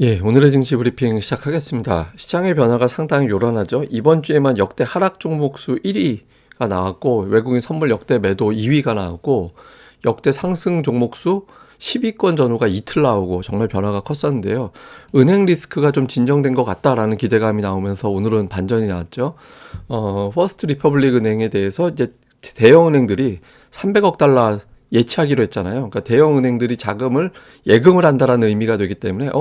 예, 오늘의 증시 브리핑 시작하겠습니다. 시장의 변화가 상당히 요란하죠. 이번 주에만 역대 하락 종목수 1위가 나왔고, 외국인 선물 역대 매도 2위가 나왔고, 역대 상승 종목수 10위권 전후가 이틀 나오고 정말 변화가 컸었는데요. 은행 리스크가 좀 진정된 것 같다라는 기대감이 나오면서 오늘은 반전이 나왔죠. 퍼스트 리퍼블릭 은행에 대해서 이제 대형 은행들이 300억 달러 예치하기로 했잖아요. 그러니까 대형 은행들이 자금을 예금을 한다라는 의미가 되기 때문에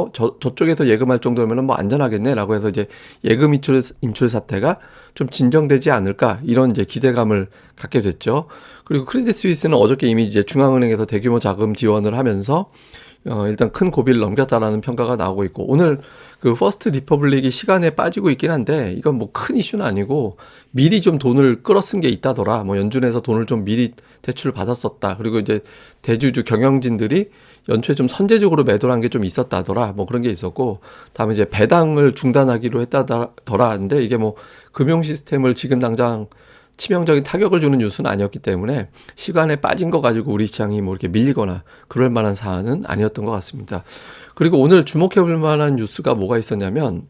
저쪽에서 예금할 정도면은 뭐 안전하겠네라고 해서 이제 예금 인출 사태가 좀 진정되지 않을까 이런 이제 기대감을 갖게 됐죠. 그리고 크레딧 스위스는 어저께 이미 이제 중앙은행에서 대규모 자금 지원을 하면서 일단 큰 고비를 넘겼다라는 평가가 나오고 있고, 오늘 그 퍼스트 리퍼블릭이 시간에 빠지고 있긴 한데 이건 뭐 큰 이슈는 아니고 미리 좀 돈을 끌어쓴 게 있다더라. 뭐 연준에서 돈을 좀 미리 대출을 받았었다. 그리고 이제 대주주 경영진들이 연초에 좀 선제적으로 매도를 한 게 좀 있었다더라. 뭐 그런 게 있었고, 다음에 이제 배당을 중단하기로 했다더라 하는데 이게 뭐 금융 시스템을 지금 당장 치명적인 타격을 주는 뉴스는 아니었기 때문에 시간에 빠진 거 가지고 우리 시장이 뭐 이렇게 밀리거나 그럴 만한 사안은 아니었던 것 같습니다. 그리고 오늘 주목해 볼 만한 뉴스가 뭐가 있었냐면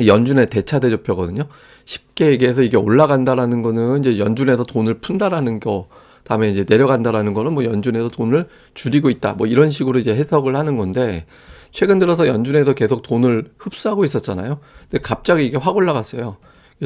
연준의 대차 대조표거든요. 쉽게 얘기해서 이게 올라간다라는 거는 이제 연준에서 돈을 푼다라는 거, 다음에 이제 내려간다라는 거는 뭐 연준에서 돈을 줄이고 있다. 뭐 이런 식으로 이제 해석을 하는 건데, 최근 들어서 연준에서 계속 돈을 흡수하고 있었잖아요. 근데 갑자기 이게 확 올라갔어요.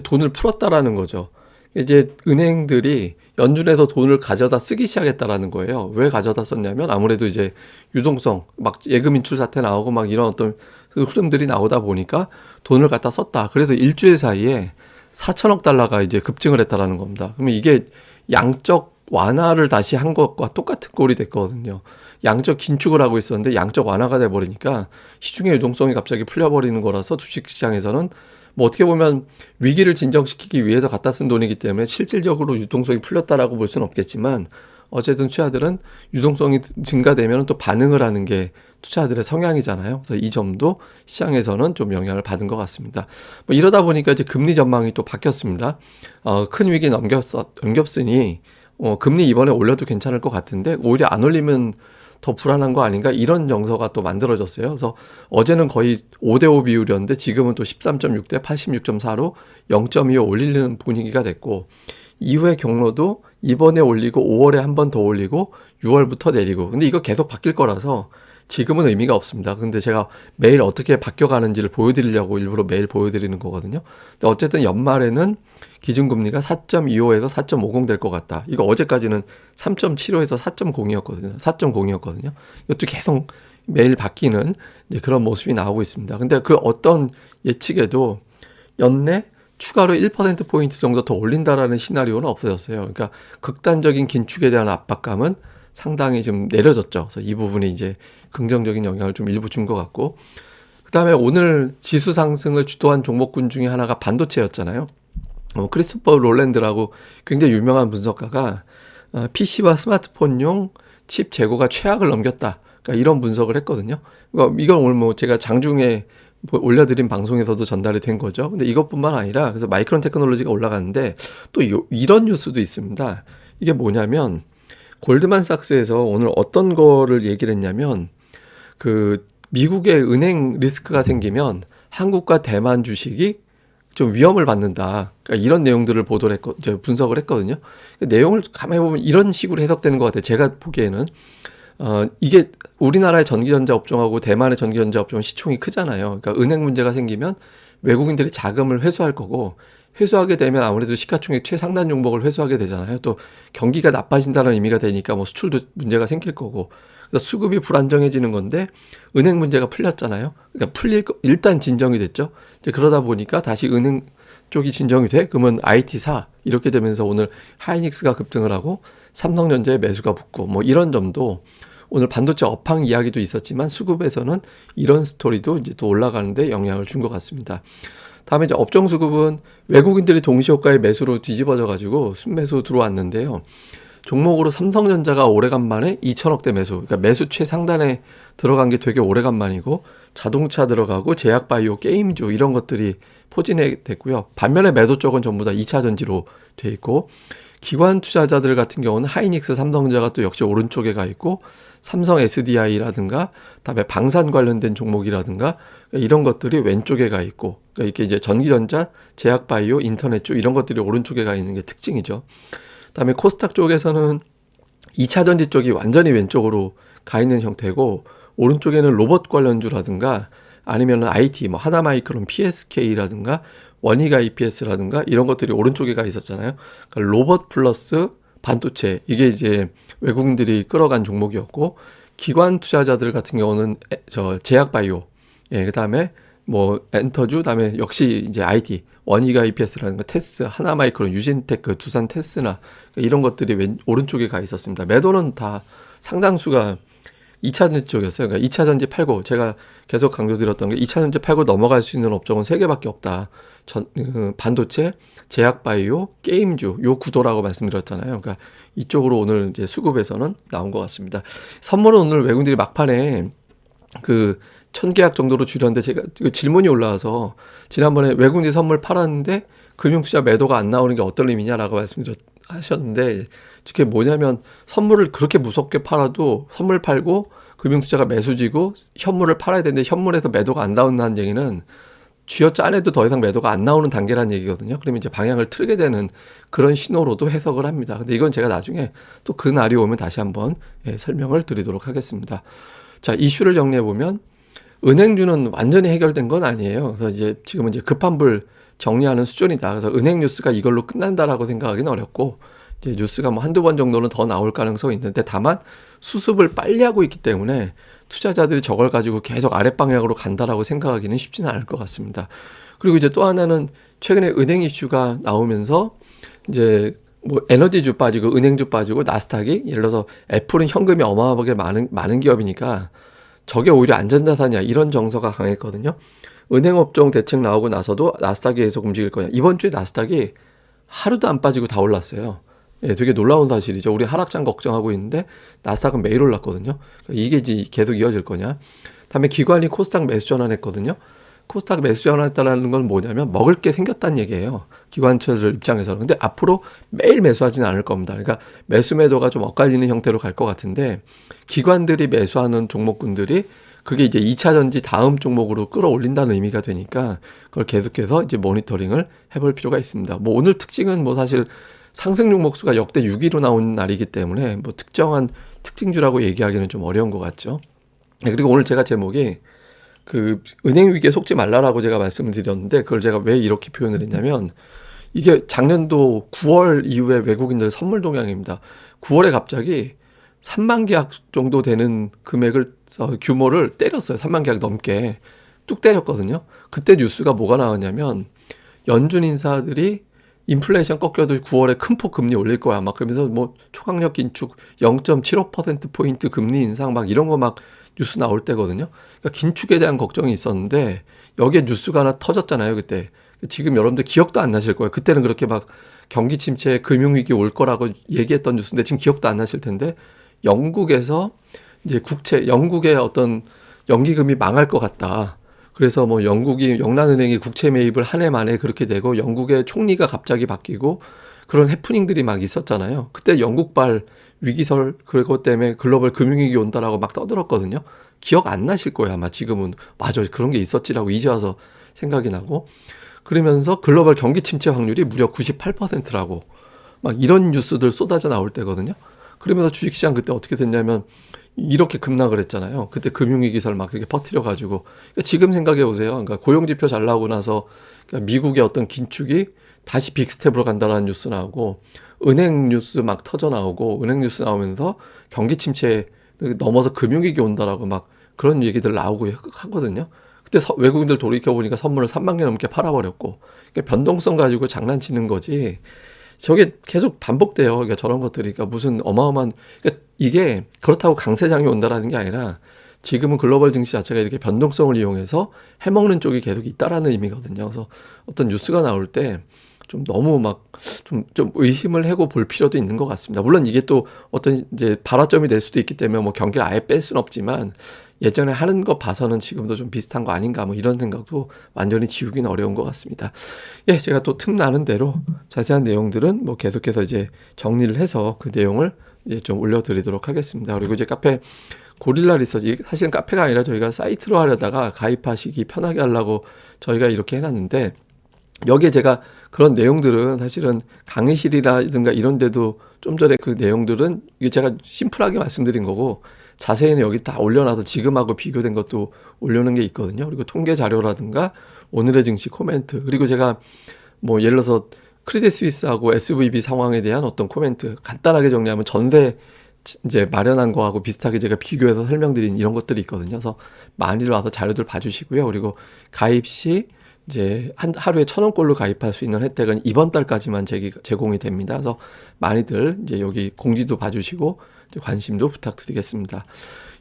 돈을 풀었다라는 거죠. 이제 은행들이 연준에서 돈을 가져다 쓰기 시작했다라는 거예요. 왜 가져다 썼냐면 아무래도 이제 유동성, 막 예금 인출 사태 나오고 막 이런 어떤 흐름들이 나오다 보니까 돈을 갖다 썼다. 그래서 일주일 사이에 4천억 달러가 이제 급증을 했다라는 겁니다. 그러면 이게 양적 완화를 다시 한 것과 똑같은 꼴이 됐거든요. 양적 긴축을 하고 있었는데 양적 완화가 돼버리니까 시중의 유동성이 갑자기 풀려버리는 거라서 주식시장에서는 뭐 어떻게 보면 위기를 진정시키기 위해서 갖다 쓴 돈이기 때문에 실질적으로 유동성이 풀렸다라고 볼 수는 없겠지만, 어쨌든 투자들은 유동성이 증가되면 또 반응을 하는 게 투자들의 성향이잖아요. 그래서 이 점도 시장에서는 좀 영향을 받은 것 같습니다. 뭐 이러다 보니까 이제 금리 전망이 또 바뀌었습니다. 큰 위기 넘겼으니 금리 이번에 올려도 괜찮을 것 같은데 오히려 안 올리면 더 불안한 거 아닌가, 이런 정서가 또 만들어졌어요. 그래서 어제는 거의 5대5 비율이었는데 지금은 또 13.6대 86.4로 0.25 올리는 분위기가 됐고, 이후의 경로도 이번에 올리고 5월에 한 번 더 올리고 6월부터 내리고, 근데 이거 계속 바뀔 거라서 지금은 의미가 없습니다. 근데 제가 매일 어떻게 바뀌어가는지를 보여드리려고 일부러 매일 보여드리는 거거든요. 근데 어쨌든 연말에는 기준금리가 4.25에서 4.50 될 것 같다. 이거 어제까지는 3.75에서 4.0이었거든요. 4.0이었거든요. 이것도 계속 매일 바뀌는 이제 그런 모습이 나오고 있습니다. 근데 그 어떤 예측에도 연내 추가로 1%포인트 정도 더 올린다라는 시나리오는 없어졌어요. 그러니까 극단적인 긴축에 대한 압박감은 상당히 좀 내려졌죠. 그래서 이 부분이 이제 긍정적인 영향을 좀 일부 준 것 같고, 그 다음에 오늘 지수 상승을 주도한 종목군 중에 하나가 반도체였잖아요. 크리스토퍼 롤랜드라고 굉장히 유명한 분석가가 PC와 스마트폰용 칩 재고가 최악을 넘겼다. 그러니까 이런 분석을 했거든요. 그러니까 이건 오늘 뭐 제가 장중에 올려드린 방송에서도 전달이 된 거죠. 근데 이것뿐만 아니라 그래서 마이크론 테크놀로지가 올라가는데 또 이런 뉴스도 있습니다. 이게 뭐냐면 골드만삭스에서 오늘 어떤 거를 얘기를 했냐면, 그 미국의 은행 리스크가 생기면 한국과 대만 주식이 좀 위험을 받는다. 그러니까 이런 내용들을 분석을 했거든요. 그 내용을 가만히 보면 이런 식으로 해석되는 것 같아요. 제가 보기에는 이게 우리나라의 전기전자 업종하고 대만의 전기전자 업종은 시총이 크잖아요. 그러니까 은행 문제가 생기면 외국인들이 자금을 회수할 거고, 회수하게 되면 아무래도 시가총액 최상단 종목을 회수하게 되잖아요. 또 경기가 나빠진다는 의미가 되니까 뭐 수출도 문제가 생길 거고, 그래서 수급이 불안정해지는 건데 은행 문제가 풀렸잖아요. 그러니까 일단 진정이 됐죠. 이제 그러다 보니까 다시 은행 쪽이 진정이 돼? 그러면 IT사 이렇게 되면서 오늘 하이닉스가 급등을 하고 삼성전자의 매수가 붙고, 뭐 이런 점도 오늘 반도체 업황 이야기도 있었지만 수급에서는 이런 스토리도 이제 또 올라가는데 영향을 준 것 같습니다. 다음에 이제 업종 수급은 외국인들이 동시효과의 매수로 뒤집어져 가지고 순매수 들어왔는데요. 종목으로 삼성전자가 오래간만에 2천억대 매수, 그러니까 매수 최상단에 들어간 게 되게 오래간만이고, 자동차 들어가고 제약바이오, 게임주 이런 것들이 포진해 됐고요. 반면에 매도 쪽은 전부 다 2차 전지로 돼 있고, 기관 투자자들 같은 경우는 하이닉스, 삼성전자가 또 역시 오른쪽에 가 있고, 삼성 SDI라든가 그다음에 방산 관련된 종목이라든가 이런 것들이 왼쪽에 가 있고 그러니까 이렇게 이제 전기전자, 제약바이오, 인터넷주 이런 것들이 오른쪽에 가 있는 게 특징이죠. 그다음에 코스닥 쪽에서는 2차 전지 쪽이 완전히 왼쪽으로 가 있는 형태고 오른쪽에는 로봇 관련주라든가 아니면 IT 뭐 하나마이크론, PSK라든가 원희가 EPS라든가 이런 것들이 오른쪽에 가 있었잖아요. 그러니까 로봇 플러스 반도체 이게 이제 외국인들이 끌어간 종목이었고 기관 투자자들 같은 경우는 저 제약바이오 그다음에 뭐 엔터주 그다음에 역시 이제 IT 원희가 EPS라든가 테스 하나마이크론 유진테크 두산 테스나 이런 것들이 오른쪽에 가 있었습니다. 매도는 다 상당수가 2차 전지 쪽이었어요. 그러니까 2차 전지 팔고 제가 계속 강조드렸던 게 2차 전지 팔고 넘어갈 수 있는 업종은 3개밖에 없다. 반도체, 제약바이오, 게임주 요 구도라고 말씀드렸잖아요. 그러니까 이쪽으로 오늘 이제 수급에서는 나온 것 같습니다. 선물은 오늘 외국인들이 막판에 그 1000계약 정도로 줄였는데 제가 질문이 올라와서 지난번에 외국인들이 선물 팔았는데 금융투자 매도가 안 나오는 게 어떤 의미냐라고 말씀하셨는데 그게 뭐냐면 선물을 그렇게 무섭게 팔아도 선물 팔고 금융투자가 매수지고 현물을 팔아야 되는데 현물에서 매도가 안 나온다는 얘기는 쥐어짜내도 더 이상 매도가 안 나오는 단계라는 얘기거든요. 그러면 이제 방향을 틀게 되는 그런 신호로도 해석을 합니다. 근데 이건 제가 나중에 또 그 날이 오면 다시 한번 설명을 드리도록 하겠습니다. 자, 이슈를 정리해 보면 은행주는 완전히 해결된 건 아니에요. 그래서 이제 지금은 이제 급한 불 정리하는 수준이다. 그래서 은행 뉴스가 이걸로 끝난다라고 생각하기는 어렵고 이제 뉴스가 뭐 한두 번 정도는 더 나올 가능성이 있는데 다만 수습을 빨리 하고 있기 때문에 투자자들이 저걸 가지고 계속 아랫방향으로 간다라고 생각하기는 쉽지는 않을 것 같습니다. 그리고 이제 또 하나는 최근에 은행 이슈가 나오면서 이제 뭐 에너지주 빠지고 은행주 빠지고 나스닥이 예를 들어서 애플은 현금이 어마어마하게 많은 기업이니까 저게 오히려 안전자산이야 이런 정서가 강했거든요. 은행업종 대책 나오고 나서도 나스닥이 계속 움직일 거냐. 이번 주에 나스닥이 하루도 안 빠지고 다 올랐어요. 되게 놀라운 사실이죠. 우리 하락장 걱정하고 있는데 나스닥은 매일 올랐거든요. 그러니까 이게 계속 이어질 거냐. 다음에 기관이 코스닥 매수 전환했거든요. 코스닥 매수 전환했다는 건 뭐냐면 먹을 게 생겼다는 얘기예요. 기관처들 입장에서는. 근데 앞으로 매일 매수하지는 않을 겁니다. 그러니까 매수 매도가 좀 엇갈리는 형태로 갈 것 같은데 기관들이 매수하는 종목군들이 그게 이제 2차 전지 다음 종목으로 끌어올린다는 의미가 되니까 그걸 계속해서 이제 모니터링을 해볼 필요가 있습니다. 뭐 오늘 특징은 뭐 사실 상승 종목수가 역대 6위로 나온 날이기 때문에 뭐 특정한 특징주라고 얘기하기는 좀 어려운 것 같죠. 그리고 오늘 제가 제목이 그 은행 위기에 속지 말라라고 제가 말씀을 드렸는데 그걸 제가 왜 이렇게 표현을 했냐면 이게 작년도 9월 이후에 외국인들 선물 동향입니다. 9월에 갑자기 3만 계약 정도 되는 금액을 규모를 때렸어요. 3만 계약 넘게 뚝 때렸거든요. 그때 뉴스가 뭐가 나왔냐면 연준 인사들이 인플레이션 꺾여도 9월에 큰 폭 금리 올릴 거야. 막 그러면서 뭐 초강력 긴축 0.75%포인트 금리 인상 막 이런 거 막 뉴스 나올 때거든요. 그러니까 긴축에 대한 걱정이 있었는데 여기에 뉴스가 하나 터졌잖아요. 그때. 지금 여러분들 기억도 안 나실 거예요. 그때는 그렇게 막 경기 침체 금융위기 올 거라고 얘기했던 뉴스인데 지금 기억도 안 나실 텐데 영국에서 이제 영국의 어떤 연기금이 망할 것 같다. 그래서 뭐 영란은행이 국채 매입을 한 해 만에 그렇게 되고 영국의 총리가 갑자기 바뀌고 그런 해프닝들이 막 있었잖아요. 그때 영국발 위기설 그것 때문에 글로벌 금융위기 온다라고 막 떠들었거든요. 기억 안 나실 거예요. 아마 지금은 맞아 그런 게 있었지라고 이제 와서 생각이 나고 그러면서 글로벌 경기 침체 확률이 무려 98%라고 막 이런 뉴스들 쏟아져 나올 때거든요. 그러면서 주식시장 그때 어떻게 됐냐면 이렇게 급락을 했잖아요. 그때 금융위기설 막 그렇게 퍼뜨려가지고. 그러니까 지금 생각해 보세요. 그러니까 고용지표 잘 나오고 나서 그러니까 미국의 어떤 긴축이 다시 빅스텝으로 간다는 뉴스 나오고 은행 뉴스 막 터져 나오고 은행 뉴스 나오면서 경기 침체 넘어서 금융위기 온다라고 막 그런 얘기들 나오고 하거든요. 그때 외국인들 돌이켜보니까 선물을 3만 개 넘게 팔아버렸고 그러니까 변동성 가지고 장난치는 거지. 저게 계속 반복돼요. 그러니까 저런 것들이. 그러니까 무슨 어마어마한, 그러니까 이게 그렇다고 강세장이 온다라는 게 아니라 지금은 글로벌 증시 자체가 이렇게 변동성을 이용해서 해먹는 쪽이 계속 있다라는 의미거든요. 그래서 어떤 뉴스가 나올 때 좀 너무 막 좀 의심을 하고 볼 필요도 있는 것 같습니다. 물론 이게 또 어떤 이제 발화점이 될 수도 있기 때문에 뭐 경기를 아예 뺄 수는 없지만 예전에 하는 거 봐서는 지금도 좀 비슷한 거 아닌가 뭐 이런 생각도 완전히 지우기는 어려운 것 같습니다. 예, 제가 또 틈나는 대로 자세한 내용들은 뭐 계속해서 이제 정리를 해서 그 내용을 이제 좀 올려드리도록 하겠습니다. 그리고 이제 카페 고릴라 리서치, 사실은 카페가 아니라 저희가 사이트로 하려다가 가입하시기 편하게 하려고 저희가 이렇게 해놨는데, 여기에 제가 그런 내용들은 사실은 강의실이라든가 이런 데도 좀 전에 그 내용들은 이게 제가 심플하게 말씀드린 거고, 자세히는 여기 다 올려놔서 지금하고 비교된 것도 올려놓은 게 있거든요. 그리고 통계 자료라든가 오늘의 증시 코멘트, 그리고 제가 뭐 예를 들어서 크레딧 스위스하고 SVB 상황에 대한 어떤 코멘트 간단하게 정리하면 전세 이제 마련한 거하고 비슷하게 제가 비교해서 설명드린 이런 것들이 있거든요. 그래서 많이 와서 자료들 봐주시고요. 그리고 가입 시 이제 하루에 1,000원꼴로 가입할 수 있는 혜택은 이번 달까지만 제공이 됩니다. 그래서 많이들 이제 여기 공지도 봐주시고 이제 관심도 부탁드리겠습니다.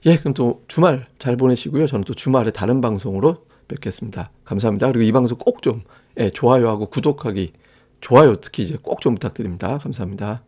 예, 그럼 또 주말 잘 보내시고요. 저는 또 주말에 다른 방송으로 뵙겠습니다. 감사합니다. 그리고 이 방송 꼭 좀 좋아요하고 구독하기, 좋아요 특히 이제 꼭 좀 부탁드립니다. 감사합니다.